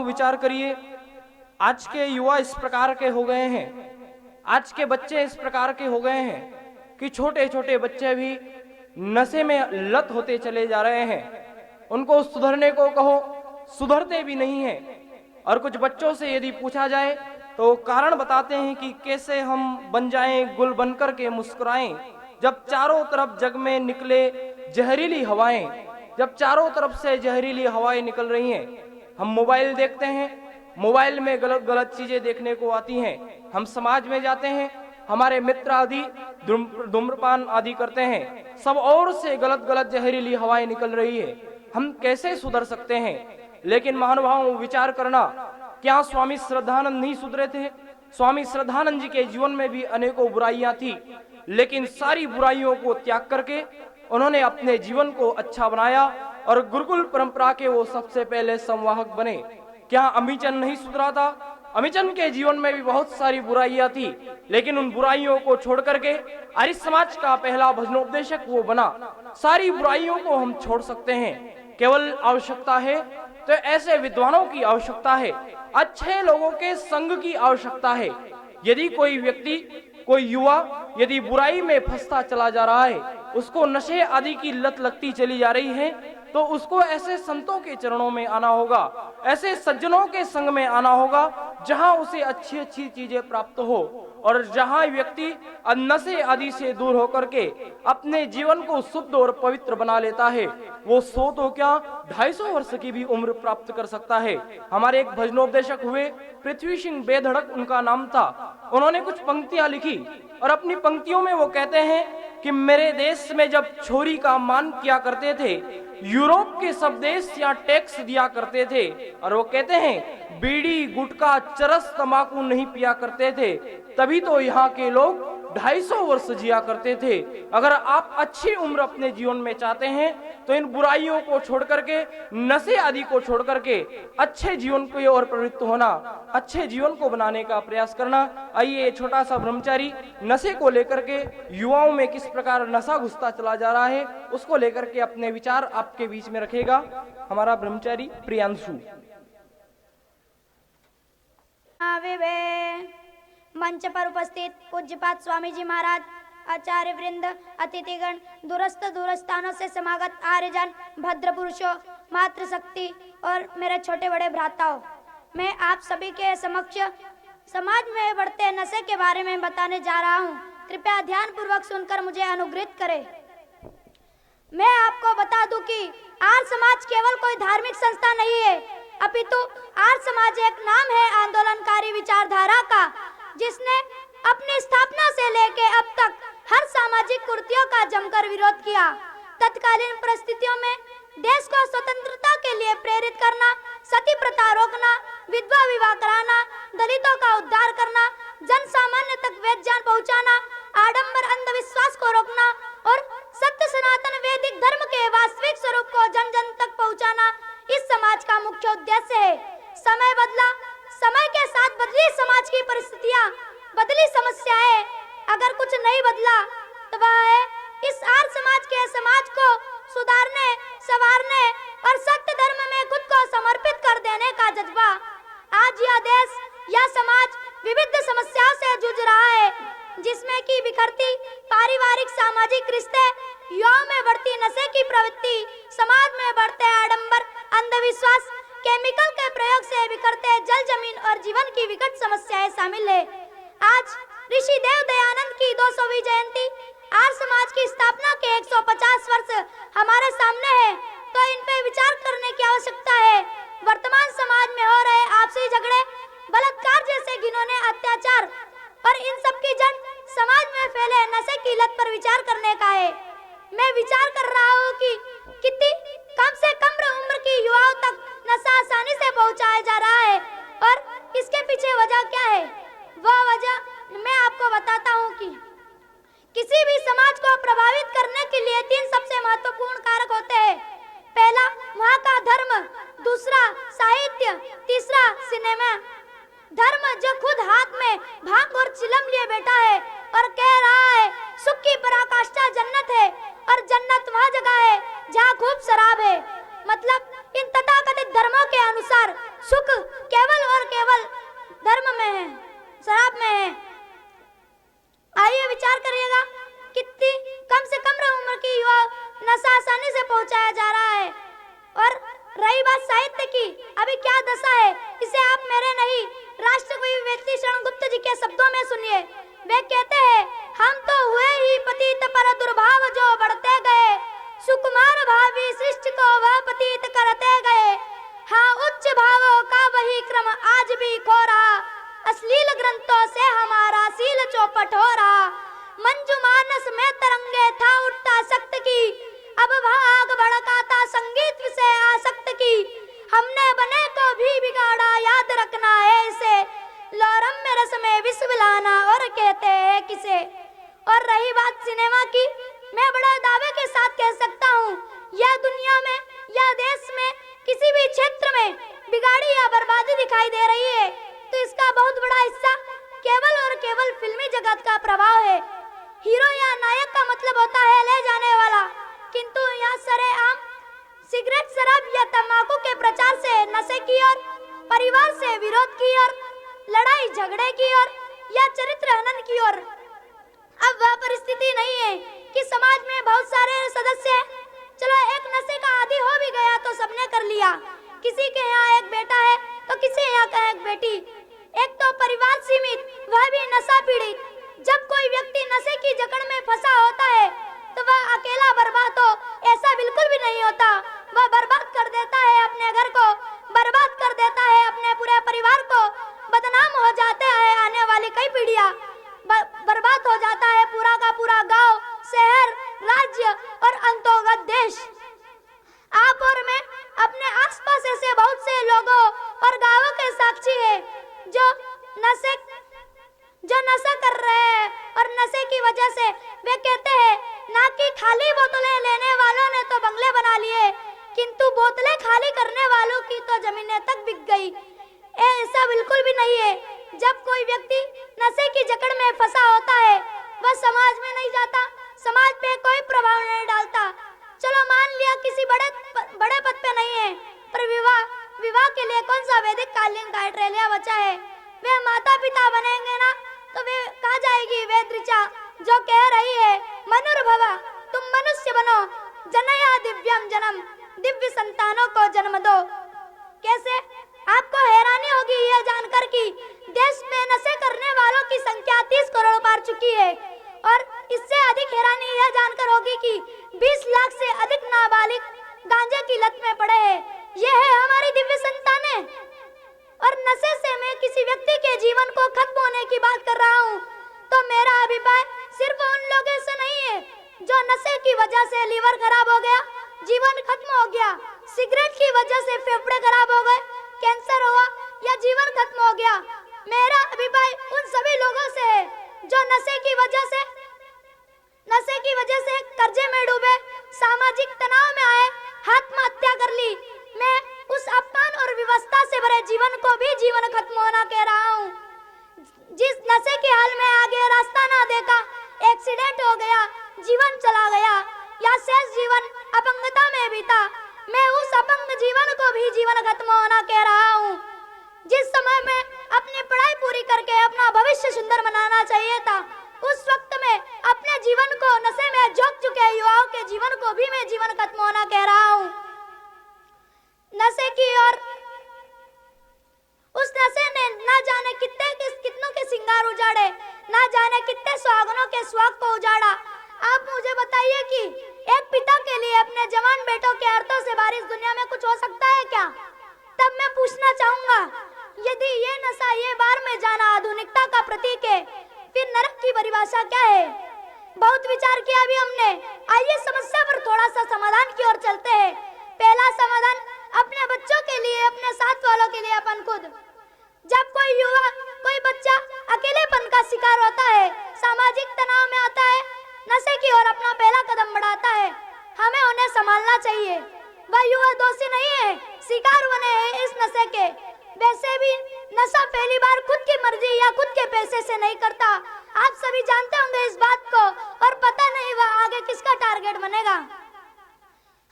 विचार करिए, आज के युवा इस प्रकार के हो गए हैं, आज के बच्चे इस प्रकार के हो गए हैं कि छोटे छोटे बच्चे भी नशे में लत होते चले जा रहे हैं। उनको सुधरने को कहो, सुधरते भी नहीं हैं। और कुछ बच्चों से यदि पूछा जाए तो कारण बताते हैं कि कैसे हम बन जाएं गुल बनकर के मुस्कुराएं, जब चारों तरफ जग में निकले जहरीली हवाएं, जब चारों तरफ से जहरीली हवाएं निकल रही हैं। हम मोबाइल देखते हैं, मोबाइल में गलत गलत चीजें देखने को आती हैं। हम समाज में जाते हैं, हमारे मित्र आदि धूम्रपान आदि करते हैं, सब ओर से गलत गलत जहरीली हवाएं निकल रही है। हम कैसे सुधर सकते हैं? लेकिन महानुभावों, विचार करना, क्या स्वामी श्रद्धानंद नहीं सुधरे थे? स्वामी श्रद्धानंद जी के जीवन में भी अनेकों बुराइयां थी, लेकिन सारी बुराइयों को त्याग करके उन्होंने अपने जीवन को अच्छा बनाया और गुरुकुल परंपरा के वो सबसे पहले संवाहक बने। क्या अमीचंद नहीं सुधरा था? अमीचंद के जीवन में भी बहुत सारी बुराइयां थी, लेकिन उन बुराइयों को छोड़ करके आर्य समाज का पहला भजनोपदेशक वो बना। सारी बुराइयों को हम छोड़ सकते हैं, केवल आवश्यकता है तो ऐसे विद्वानों की आवश्यकता है, अच्छे लोगों के संग की आवश्यकता है। यदि कोई व्यक्ति, कोई युवा यदि बुराई में फंसता चला जा रहा है, उसको नशे आदि की लत लगती चली जा रही है, तो उसको ऐसे संतों के चरणों में आना होगा, ऐसे सज्जनों के संग में आना होगा जहां उसे अच्छी अच्छी चीजें प्राप्त हो, और जहां व्यक्ति नशे आदि से दूर होकर के अपने जीवन को शुद्ध और पवित्र बना लेता है, वो 100 तो क्या 250 वर्ष की भी उम्र प्राप्त कर सकता है। हमारे एक भजनोपदेशक हुए, पृथ्वी सिंह बेधड़क उनका नाम था। उन्होंने कुछ पंक्तियां लिखी और अपनी पंक्तियों में वो कहते हैं कि मेरे देश में जब छोरी का मान किया करते थे, यूरोप के सब देश यहाँ टैक्स दिया करते थे। और वो कहते हैं बीड़ी गुटखा चरस तंबाकू नहीं पिया करते थे, तभी तो यहाँ के लोग 250 वर्ष जिया करते थे। अगर आप अच्छी उम्र अपने जीवन में चाहते हैं तो इन बुराइयों को छोड़ करके, नशे आदि को छोड़ करके अच्छे जीवन की ओर प्रवृत्त होना, अच्छे जीवन को बनाने का प्रयास करना। आइए, छोटा सा ब्रह्मचारी नशे को लेकर के युवाओं में किस प्रकार नशा घुसता चला जा रहा है, उसको लेकर के अपने विचार आपके बीच में रखेगा हमारा ब्रह्मचारी प्रियांशु। मंच पर उपस्थित पूज्यपाद स्वामी जी महाराज, आचार्य वृंद, अतिथिगण, दूरस्थ दूरस्थानों से समागत आर्यजन, भद्र पुरुषों, मातृशक्ति और मेरे छोटे बड़े भ्राताओं, मैं आप सभी के समक्ष समाज में बढ़ते नशे के बारे में बताने जा रहा हूँ। कृपया ध्यान पूर्वक सुनकर मुझे अनुग्रहित करें। मैं आपको बता दूं कि आर्य समाज केवल कोई धार्मिक संस्था नहीं है, अपितु आर्य समाज एक नाम है आंदोलनकारी विचारधारा का, जिसने अपनी स्थापना से लेके अब तक हर सामाजिक कुरीतियों का जमकर विरोध किया। तत्कालीन परिस्थितियों में देश को स्वतंत्रता के लिए प्रेरित करना, सती प्रथा रोकना, विधवा विवाह कराना, दलितों का उद्धार करना, जन सामान्य तक वेद ज्ञान पहुंचाना, आडंबर अंधविश्वास को रोकना और सत्य सनातन वैदिक धर्म के वास्तविक स्वरूप को जन जन तक पहुंचाना इस समाज का मुख्य उद्देश्य है। समय बदला, समय के साथ बदली समाज की परिस्थितियां, बदली समस्याएं, अगर कुछ नहीं बदला तो वह है इस आर्य समाज के समाज को सुधारने, संवारने और सत्य धर्म में खुद को समर्पित कर देने का जज्बा। आज यह देश, यह समाज विविध समस्याओं से जूझ रहा है, जिसमें कि बिखरती पारिवारिक सामाजिक रिश्ते, युवाओं में बढ़ती नशे की प्रवृत्ति, समाज में बढ़ते आडंबर, अंधविश्वास, केमिकल के प्रयोग से बिखरते जल जमीन और जीवन की विकट समस्याएं शामिल है। आज ऋषि देव दयानंद की 200वीं जयंती, आर्य समाज की स्थापना के 150 वर्ष हमारे सामने है, तो इन पे विचार करने की आवश्यकता है। वर्तमान समाज में हो रहे आपसी झगड़े, बलात्कार जैसे घिनौने अत्याचार और इन सब की जड़ समाज में फैले नशे की लत पर विचार करने का है। मैं विचार कर रहा हूँ कि कितनी कम से कम उम्र की युवाओं तक नशा आसानी से पहुँचाया जा रहा है और इसके पीछे वजह क्या है। वह वजह मैं आपको बताता हूँ कि किसी भी समाज को प्रभावित करने के लिए 3 सबसे महत्वपूर्ण कारक होते हैं। पहला वहाँ का धर्म, दूसरा साहित्य, तीसरा सिनेमा। धर्म जो खुद हाथ में भांग और चिलम लिए बैठा है और कह रहा है सुख की पराकाष्ठा जन्नत है, और जन्नत वह जगह है जहाँ खूब शराब है। मतलब इन तथाकथित धर्मों के अनुसार सुख केवल धर्म में है, शराब में है। आइए विचार करिएगा, कितनी कम से कम उम्र की युवा नशा आसानी से पहुंचाया जा रहा है। और रही बात साहित्य की, अभी क्या दशा है इसे आप मेरे नहीं राष्ट्रकवि विवेक शरण गुप्त जी के शब्दों में सुनिए। वे कहते हैं, हम तो हुए ही पतित पर दुर्भाव जो बढ़ते गए, सुकुमार भावी सृष्टि को वह पतित करते गए। हाँ, उच्च भावों का वही क्रम आज भी खो रहा, अश्लील ग्रंथों से हमारा सील चौपट हो रहा। मंजू मानस में तरंगे था उठता सख्त की, अब भाग भड़काता संगीत से आसक्त की। हमने बने को भी बिगाड़ा, याद रखना है इसे, लौरम में रस में विष मिलाना और कहते हैं किसे। और रही बात सिनेमा की, मैं बड़ा दावे के साथ कह सकता हूँ, यह दुनिया में या देश में किसी भी क्षेत्र में बिगाड़ी या बर्बादी दिखाई दे रही है तो इसका बहुत बड़ा हिस्सा केवल और केवल फिल्मी जगत का प्रभाव है। हीरो या नायक का मतलब होता है ले जाने वाला, किंतु यहाँ सरेआम सिगरेट, शराब या तंबाकू के प्रचार से नशे की ओर, परिवार से विरोध की ओर, लड़ाई झगड़े की ओर या चरित्र हनन की ओर। अब वह परिस्थिति नहीं है कि समाज में बहुत सारे सदस्य हैं, चलो एक नशे का आदी हो भी गया तो सबने कर लिया। किसी के यहाँ एक बेटा है तो किसी यहाँ का एक बेटी, एक तो परिवार सीमित, वह भी नशा पीड़ित। जब कोई व्यक्ति नशे की जकड़ में फंसा होता है तो वह अकेला बर्बाद हो, ऐसा बिल्कुल भी नहीं होता। वह बर्बाद कर देता है अपने घर को, बर्बाद कर देता है अपने पूरे परिवार को, बदनाम हो जाता है आने वाली कई पीढ़ियां, बर्बाद हो जाता है पूरा का पूरा गांव, शहर, राज्य और अंतोगत देश। आप और मैं अपने आसपास ऐसे बहुत से लोगों और गांवों के साक्षी है जो नशा कर रहे हैं। और नशे की वजह से वे कहते हैं, ना कि खाली बोतलें लेने वालों ने तो बंगले बना लिए, किंतु बोतलें खाली करने वालों की तो जमीनें तक बिक गई। ऐसा बिल्कुल भी नहीं है। जब कोई व्यक्ति नशे की जकड़ में फंसा होता है वह समाज में नहीं जाता, समाज पे कोई प्रभाव नहीं डालता। चलो मान लिया किसी बड़े पद पे नहीं है, पर विवाह के लिए कौन सा वैदिक कालीन क्राइटेरिया बचा है। वे माता पिता बनेंगे ना तो वे कहा जाएगी वेद ऋचा जो कह रही है, मनुर्भवा तुम मनुष्य बनो, जनया दिव्यम जन्म, दिव्य संतानों को जन्म दो। कैसे? आपको हैरानी होगी यह जानकर कि देश में नशे करने वालों की संख्या 30 करोड़ पार चुकी है। और इससे अधिक हैरानी यह जानकर होगी कि 20 लाख से अधिक नाबालिग गांजे की लत में पड़े हैं। यह है हमारी दिव्य संतानें। और नशे से मैं किसी व्यक्ति के जीवन को खत्म होने की बात कर रहा हूँ तो मेरा अभिप्राय सिर्फ उन लोगों से नहीं है जो नशे की वजह से लीवर खराब हो गया, जीवन खत्म हो गया, सिगरेट की वजह से फेफड़े खराब हो गए, कैंसर हुआ या जीवन खत्म हो गया। मेरा अभिप्राय उन सभी लोगों से है जो नशे की वजह से कर्जे में डूबे, सामाजिक तनाव में आए, आत्महत्या कर ली। मैं उस अपमान और विवशता से भरे जीवन को भी जीवन खत्म होना कह रहा हूँ। जिस नशे के हाल में आगे रास्ता ना देखा, एक्सीडेंट हो गया, जीवन चला गया या शेष जीवन अपंगता में बीता, मैं उस अपंग जीवन को भी जीवन खत्म होना कह रहा हूँ। जिस समय में अपनी पढ़ाई पूरी करके अपना भविष्य सुंदर बनाना चाहिए था, उस वक्त में अपने जीवन को नशे में झोंक चुके युवाओं के जीवन को भी मैं जीवन खत्म होना कह रहा हूँ। नशे की और उस नशे ने ना जाने कितनों के सिंगार उजाड़े, ना जाने कितने सुहागनों के सुहाग को उजाड़ा। आप मुझे बताइए कि एक पिता के लिए अपने जवान बेटों के अर्थों से बारिश दुनिया में कुछ हो सकता है क्या? तब मैं पूछना चाहूंगा, यदि ये नशा, ये बार में जाना आधुनिकता का प्रतीक है, फिर नरक की परिभाषा क्या है? बहुत विचार किया अभी हमने। आइए समस्या पर थोड़ा सा समाधान की ओर चलते हैं। पहला समाधान अपने बच्चों के लिए, अपने साथ वालों के लिए अपन खुद। जब कोई युवा, कोई बच्चा अकेलेपन का शिकार होता है, सामाजिक तनाव में आता है, नशे की ओर अपना पहला कदम बढ़ाता है, हमें उन्हें संभालना चाहिए। वह युवा दोषी नहीं है, शिकार बने हैं इस नशे के। वैसे भी नशा पहली बार खुद की मर्जी या खुद के पैसे से नहीं करता। आप सभी जानते होंगे इस बात को, और पता नहीं वह आगे किसका टारगेट बनेगा।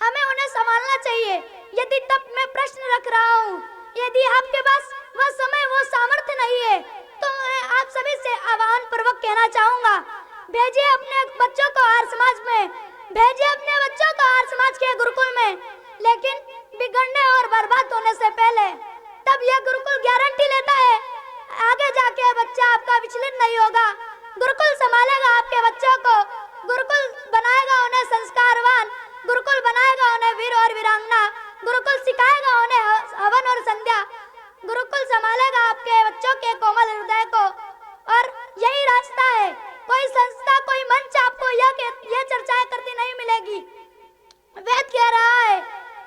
हमें उन्हें संभालना चाहिए। यदि तब मैं प्रश्न रख रहा हूँ, यदि आपके पास वह समय, वो भेजिए अपने बच्चों को आर्य समाज में, भेजिए अपने बच्चों को आर्य समाज के गुरुकुल में। लेकिन बिगड़ने और बर्बाद होने से पहले तब यह गुरुकुल गारंटी लेता है आगे जाके बच्चा आपका विचलित नहीं होगा। गुरुकुल संभालेगा आपके बच्चों को, गुरुकुल बनाएगा उन्हें संस्कारवान, गुरुकुल बनाएगा उन्हें वीर और वीरांगना, गुरुकुल सिखाएगा उन्हें हवन और संध्या, गुरुकुल संभालेगा आपके बच्चों के कोमल हृदय को। और यही रास्ता है, कोई संस्था कोई मंच आपको यह चर्चाएं करती नहीं मिलेगी। वेद कह रहा है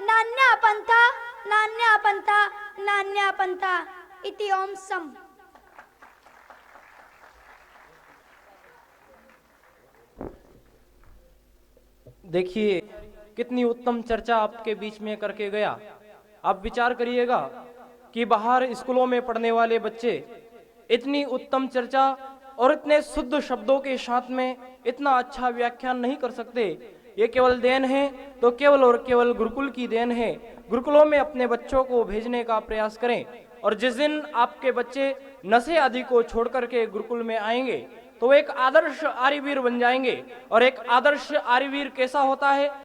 नान्या पंथा नान्या पंथा नान्या पंथा इति ओम सम। देखिए कितनी उत्तम चर्चा आपके बीच में करके गया। आप विचार करिएगा कि बाहर स्कूलों में पढ़ने वाले बच्चे इतनी उत्तम चर्चा और इतने शुद्ध शब्दों के साथ में इतना अच्छा व्याख्यान नहीं कर सकते। ये केवल देन है तो केवल और केवल गुरुकुल की देन है। गुरुकुलों में अपने बच्चों को भेजने का प्रयास करें, और जिस दिन आपके बच्चे नशे आदि को छोड़ करके गुरुकुल में आएंगे तो एक आदर्श आर्यवीर बन जाएंगे। और एक आदर्श आर्यवीर कैसा होता है?